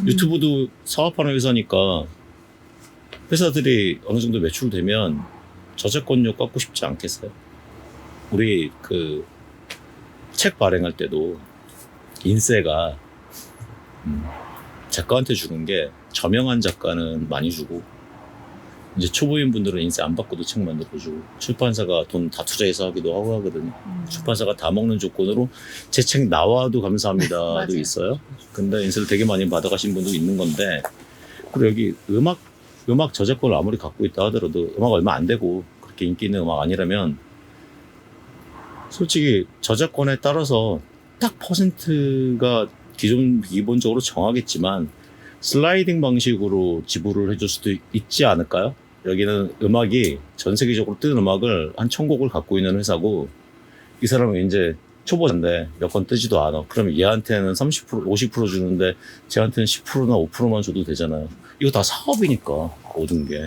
유튜브도 사업하는 회사니까 회사들이 어느 정도 매출되면 저작권료 깎고 싶지 않겠어요? 우리 그 책 발행할 때도 인세가 작가한테 주는 게 저명한 작가는 많이 주고 이제 초보인 분들은 인세 안 받고도 책 만들어주고 출판사가 돈 다 투자해서 하기도 하고 하거든요. 출판사가 다 먹는 조건으로 제 책 나와도 감사합니다도 맞아요. 있어요. 근데 인세를 되게 많이 받아가신 분도 있는 건데 그리고 여기 음악 저작권을 아무리 갖고 있다 하더라도 음악 얼마 안 되고 그렇게 인기 있는 음악 아니라면 솔직히 저작권에 따라서 딱 퍼센트가 기본적으로 정하겠지만 슬라이딩 방식으로 지불을 해줄 수도 있지 않을까요? 여기는 음악이 전 세계적으로 뜨는 음악을 한 1000곡을 갖고 있는 회사고 이 사람은 이제 초보자인데 몇 건 뜨지도 않아. 그럼 얘한테는 30%, 50% 주는데 쟤한테는 10%나 5%만 줘도 되잖아요. 이거 다 사업이니까 모든 게.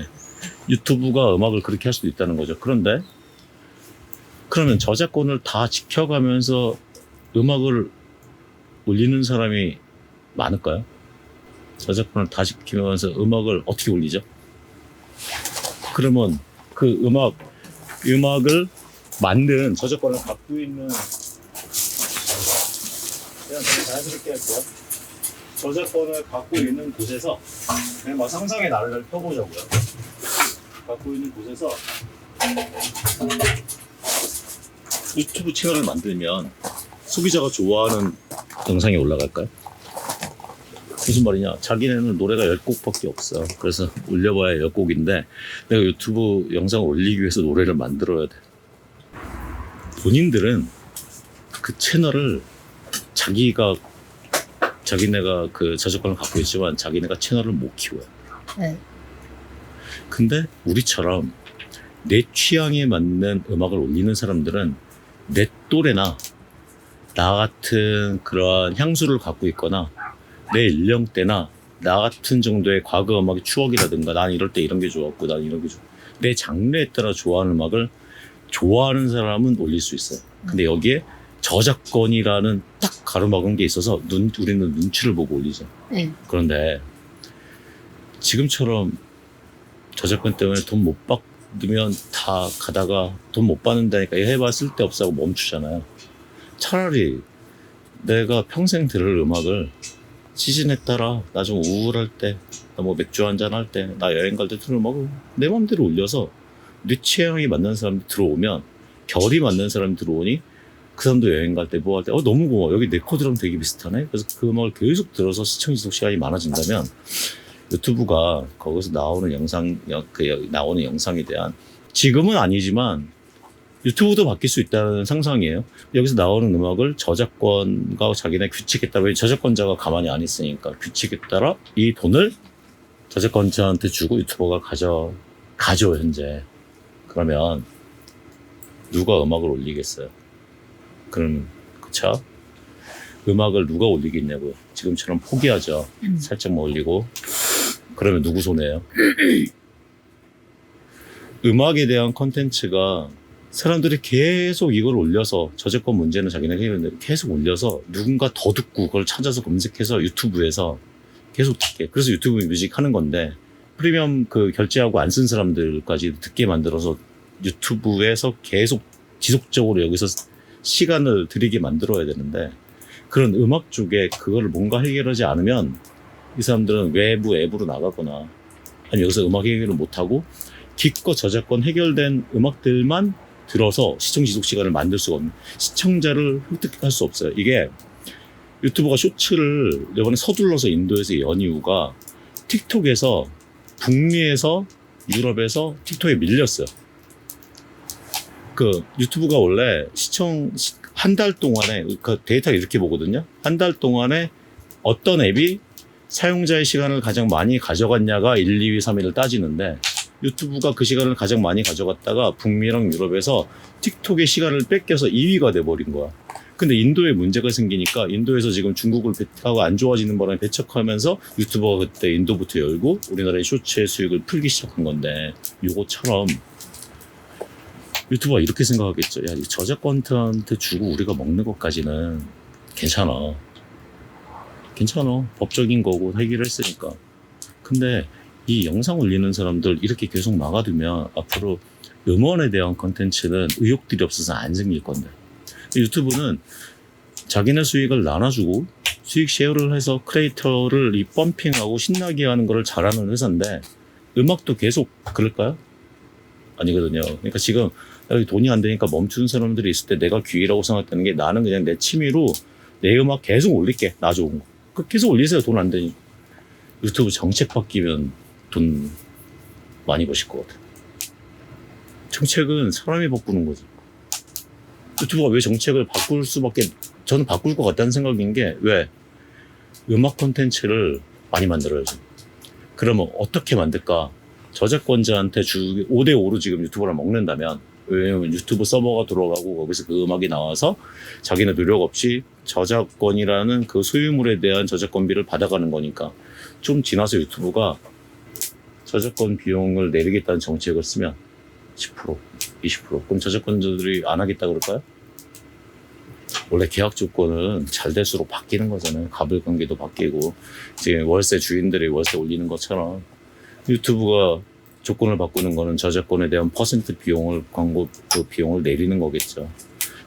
유튜브가 음악을 그렇게 할 수도 있다는 거죠. 그런데 그러면 저작권을 다 지켜가면서 음악을 올리는 사람이 많을까요? 저작권을 다 지키면서 음악을 어떻게 올리죠? 그러면 그 음악을 만든 저작권을 갖고 있는 그냥 자연스럽게 할게요. 저작권을 갖고 있는 곳에서 그냥 막 상상의 나래를 펴보자고요. 갖고 있는 곳에서 유튜브 채널을 만들면 소비자가 좋아하는 영상이 올라갈까요? 무슨 말이냐? 자기네는 노래가 10곡밖에 없어. 그래서 올려봐야 10곡인데 내가 유튜브 영상을 올리기 위해서 노래를 만들어야 돼. 본인들은 그 채널을 자기네가 그 저작권을 갖고 있지만 자기네가 채널을 못 키워요. 네. 근데 우리처럼 내 취향에 맞는 음악을 올리는 사람들은 내 또래나 나 같은 그러한 향수를 갖고 있거나 내 연령대나 나 같은 정도의 과거 음악의 추억이라든가 난 이럴 때 이런 게 좋았고 난 이런 게 좋았고 내 장르에 따라 좋아하는 음악을 좋아하는 사람은 올릴 수 있어요. 근데 여기에 저작권이라는 딱 가로막은 게 있어서 우리는 눈치를 보고 올리죠. 네. 그런데 지금처럼 저작권 때문에 돈 못 받으면 다 가다가 돈 못 받는다니까 이거 해봐 쓸데없어 하고 멈추잖아요. 차라리 내가 평생 들을 음악을 시즌에 따라 나 좀 우울할 때, 나 뭐 맥주 한잔 할 때, 나 여행 갈 때 들을 음악을 내 맘대로 올려서 내 취향이 맞는 사람이 들어오면 결이 맞는 사람이 들어오니 그 사람도 여행 갈 때 뭐 할 때 너무 고마워 여기 내 코드랑 되게 비슷하네. 그래서 그 음악을 계속 들어서 시청 지속 시간이 많아진다면 유튜브가 거기서 나오는 나오는 영상에 대한 지금은 아니지만 유튜브도 바뀔 수 있다는 상상이에요. 여기서 나오는 음악을 저작권과 자기네 규칙에 따라 왜 저작권자가 가만히 안 있으니까 규칙에 따라 이 돈을 저작권자한테 주고 유튜버가 가져 현재. 그러면 누가 음악을 올리겠어요? 그럼 그쵸? 음악을 누가 올리겠냐고요. 지금처럼 포기하죠. 살짝만 올리고 그러면 누구 손해예요? 음악에 대한 컨텐츠가 사람들이 계속 이걸 올려서 저작권 문제는 자기네가 해결했는데 계속 올려서 누군가 더 듣고 그걸 찾아서 검색해서 유튜브에서 계속 듣게. 그래서 유튜브 뮤직 하는 건데 프리미엄 그 결제하고 안 쓴 사람들까지 듣게 만들어서 유튜브에서 계속 지속적으로 여기서 시간을 들이게 만들어야 되는데 그런 음악 쪽에 그거를 뭔가 해결하지 않으면 이 사람들은 외부 앱으로 나가거나 아니면 여기서 음악 해결을 못하고 기껏 저작권 해결된 음악들만 들어서 시청 지속 시간을 만들 수가 없는 시청자를 획득할 수 없어요. 이게 유튜버가 쇼츠를 이번에 서둘러서 인도에서 연 이유가 틱톡에서 북미에서 유럽에서 틱톡에 밀렸어요. 그 유튜브가 원래 한 달 동안에 그 데이터를 이렇게 보거든요. 한 달 동안에 어떤 앱이 사용자의 시간을 가장 많이 가져갔냐가 1, 2위, 3위를 따지는데 유튜브가 그 시간을 가장 많이 가져갔다가 북미랑 유럽에서 틱톡의 시간을 뺏겨서 2위가 돼버린 거야. 근데 인도에 문제가 생기니까 인도에서 지금 중국을 하고 안 좋아지는 바람에 배척하면서 유튜버가 그때 인도부터 열고 우리나라의 쇼츠의 수익을 풀기 시작한 건데 요거처럼 유튜버가 이렇게 생각하겠죠. 야, 저작권한테 주고 우리가 먹는 것까지는 괜찮아. 괜찮아. 법적인 거고 해결을 했으니까. 근데 이 영상 올리는 사람들 이렇게 계속 막아두면 앞으로 음원에 대한 컨텐츠는 의욕들이 없어서 안 생길 건데. 유튜브는 자기네 수익을 나눠주고 수익 쉐어를 해서 크리에이터를 이 펌핑하고 신나게 하는 거를 잘하는 회사인데 음악도 계속 그럴까요? 아니거든요. 그러니까 지금 여기 돈이 안 되니까 멈추는 사람들이 있을 때 내가 기회라고 생각하는 게 나는 그냥 내 취미로 내 음악 계속 올릴게. 나 좋은 거. 그 계속 올리세요. 돈 안 되니. 유튜브 정책 바뀌면 돈 많이 버실 것 같아요. 정책은 사람이 바꾸는 거지. 유튜브가 왜 정책을 바꿀 수밖에 저는 바꿀 것 같다는 생각인 게 왜? 음악 콘텐츠를 많이 만들어야죠. 그러면 어떻게 만들까? 저작권자한테 주 5대5로 지금 유튜브를 먹는다면 왜냐면 유튜브 서버가 들어가고 거기서 그 음악이 나와서 자기네 노력 없이 저작권이라는 그 소유물에 대한 저작권비를 받아가는 거니까 좀 지나서 유튜브가 저작권 비용을 내리겠다는 정책을 쓰면 10%, 20% 그럼 저작권자들이 안 하겠다 그럴까요? 원래 계약 조건은 잘 될수록 바뀌는 거잖아요. 가불 관계도 바뀌고 지금 월세 주인들이 월세 올리는 것처럼 유튜브가 조건을 바꾸는 거는 저작권에 대한 퍼센트 비용을 광고 그 비용을 내리는 거겠죠.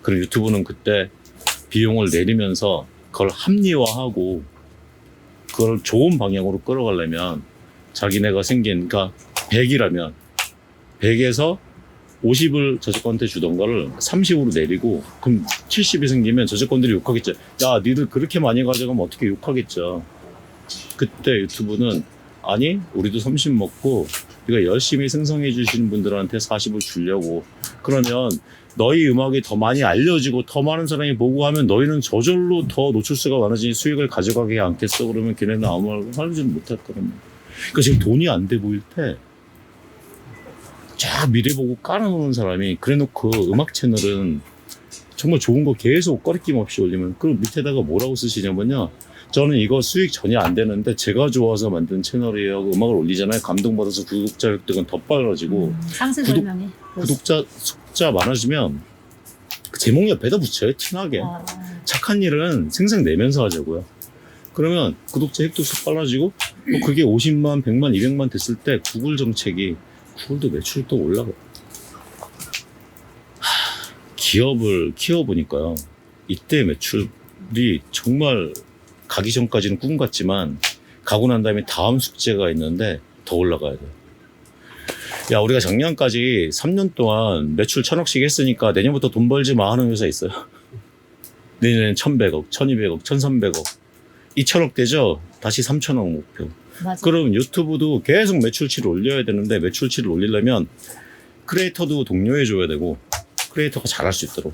그리고 유튜브는 그때 비용을 내리면서 그걸 합리화하고 그걸 좋은 방향으로 끌어가려면 자기네가 생긴 그러니까 100이라면 100에서 50을 저작권한테 주던 거를 30으로 내리고 그럼 70이 생기면 저작권들이 욕하겠죠. 야 니들 그렇게 많이 가져가면 어떻게 욕하겠죠. 그때 유튜브는 아니 우리도 30 먹고 우리가 열심히 생성해 주시는 분들한테 40을 주려고 그러면 너희 음악이 더 많이 알려지고 더 많은 사람이 보고 하면 너희는 저절로 더 노출수가 많아지니 수익을 가져가게 않겠어. 그러면 걔네는 아무 말 하지는 못할 거거든요. 그러니까 지금 돈이 안 돼 보일 때 쫙 미래 보고 깔아놓는 사람이 그래놓고 음악 채널은 정말 좋은 거 계속 꺼리낌 없이 올리면 그 밑에다가 뭐라고 쓰시냐면요. 저는 이거 수익 전혀 안 되는데 제가 좋아서 만든 채널이에요. 음악을 올리잖아요. 감동받아서 구독자 획득은 더 빨라지고 상세 설명이 구독자 숫자 많아지면 그 제목 옆에다 붙여요. 티나게. 착한 일은 생색내면서 하자고요. 그러면 구독자 획득수 빨라지고 뭐 그게 50만, 100만, 200만 됐을 때 구글 정책이 구글도 매출이 또 올라가요. 기업을 키워보니까요. 이때 매출이 정말 가기 전까지는 꿈 같지만 가고 난 다음에 다음 숙제가 있는데 더 올라가야 돼요. 야 우리가 작년까지 3년 동안 매출 1,000억씩 했으니까 내년부터 돈 벌지 마 하는 회사 있어요. 내년엔 1,100억, 1,200억, 1,300억 2,000억 되죠? 다시 3,000억 목표. 맞아. 그럼 유튜브도 계속 매출치를 올려야 되는데 매출치를 올리려면 크리에이터도 독려해줘야 되고 크리에이터가 잘할 수 있도록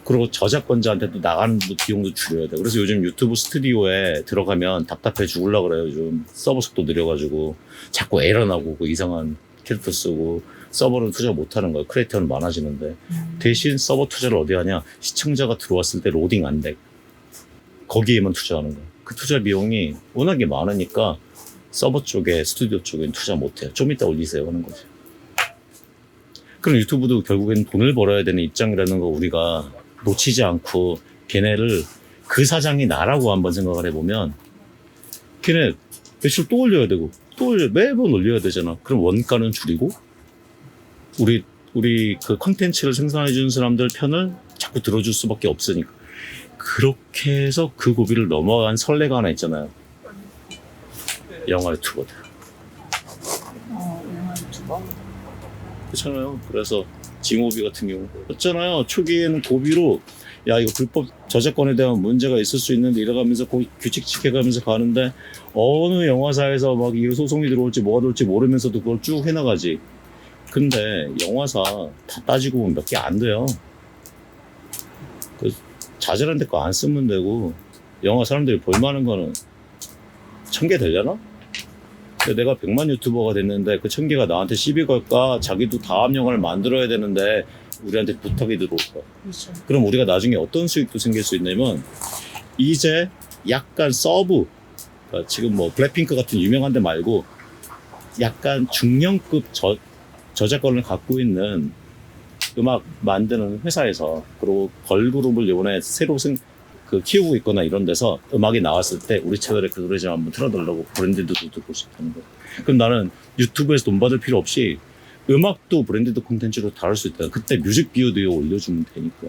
그리고 저작권자한테도 나가는 비용도 줄여야 돼. 그래서 요즘 유튜브 스튜디오에 들어가면 답답해 죽으려고 그래요. 요즘 서버 속도 느려가지고 자꾸 에러 나고 그 이상한 캐릭터 쓰고 서버는 투자 못하는 거예요. 크리에이터는 많아지는데 대신 서버 투자를 어디 하냐. 시청자가 들어왔을 때 로딩 안 돼. 거기에만 투자하는 거예요. 그 투자 비용이 워낙에 많으니까 서버 쪽에 스튜디오 쪽엔 투자 못해요. 좀 이따 올리세요 하는 거죠. 그럼 유튜브도 결국엔 돈을 벌어야 되는 입장이라는 거 우리가 놓치지 않고 걔네를 그 사장이 나라고 한번 생각을 해보면 걔네 매출 또 올려야 되고 또 매번 올려야 되잖아. 그럼 원가는 줄이고 우리 그 컨텐츠를 생산해 주는 사람들 편을 자꾸 들어줄 수밖에 없으니까 그렇게 해서 그 고비를 넘어간 선례가 하나 있잖아요. 영화 유튜버들. 영화 유튜버? 그렇잖아요. 그래서 징호비 같은 경우 그렇잖아요. 초기에는 고비로 야 이거 불법 저작권에 대한 문제가 있을 수 있는데 이래가면서 규칙 지켜가면서 가는데 어느 영화사에서 막 이 소송이 들어올지 뭐가 들어올지 모르면서도 그걸 쭉 해나가지. 근데 영화사 다 따지고 보면 몇 개 안 돼요. 그 자잘한 데 거 안 쓰면 되고 영화 사람들이 볼만한 거는 1,000개 되려나? 근데 내가 100만 유튜버가 됐는데 그 1,000개가 나한테 시비 걸까? 자기도 다음 영화를 만들어야 되는데 우리한테 부탁이 들어올까? 그렇죠. 그럼 우리가 나중에 어떤 수익도 생길 수 있냐면 이제 약간 서브 그러니까 지금 뭐 블랙핑크 같은 유명한 데 말고 약간 중량급 저작권을 갖고 있는 음악 만드는 회사에서 그리고 걸그룹을 이번에 새로 그 키우고 있거나 이런 데서 음악이 나왔을 때 우리 채널에 그 노래 좀 한번 틀어달라고 브랜디도 듣고 싶다는 거야. 그럼 나는 유튜브에서 돈 받을 필요 없이 음악도 브랜디드 콘텐츠로 다룰 수 있다. 그때 뮤직비디오 올려주면 되니까.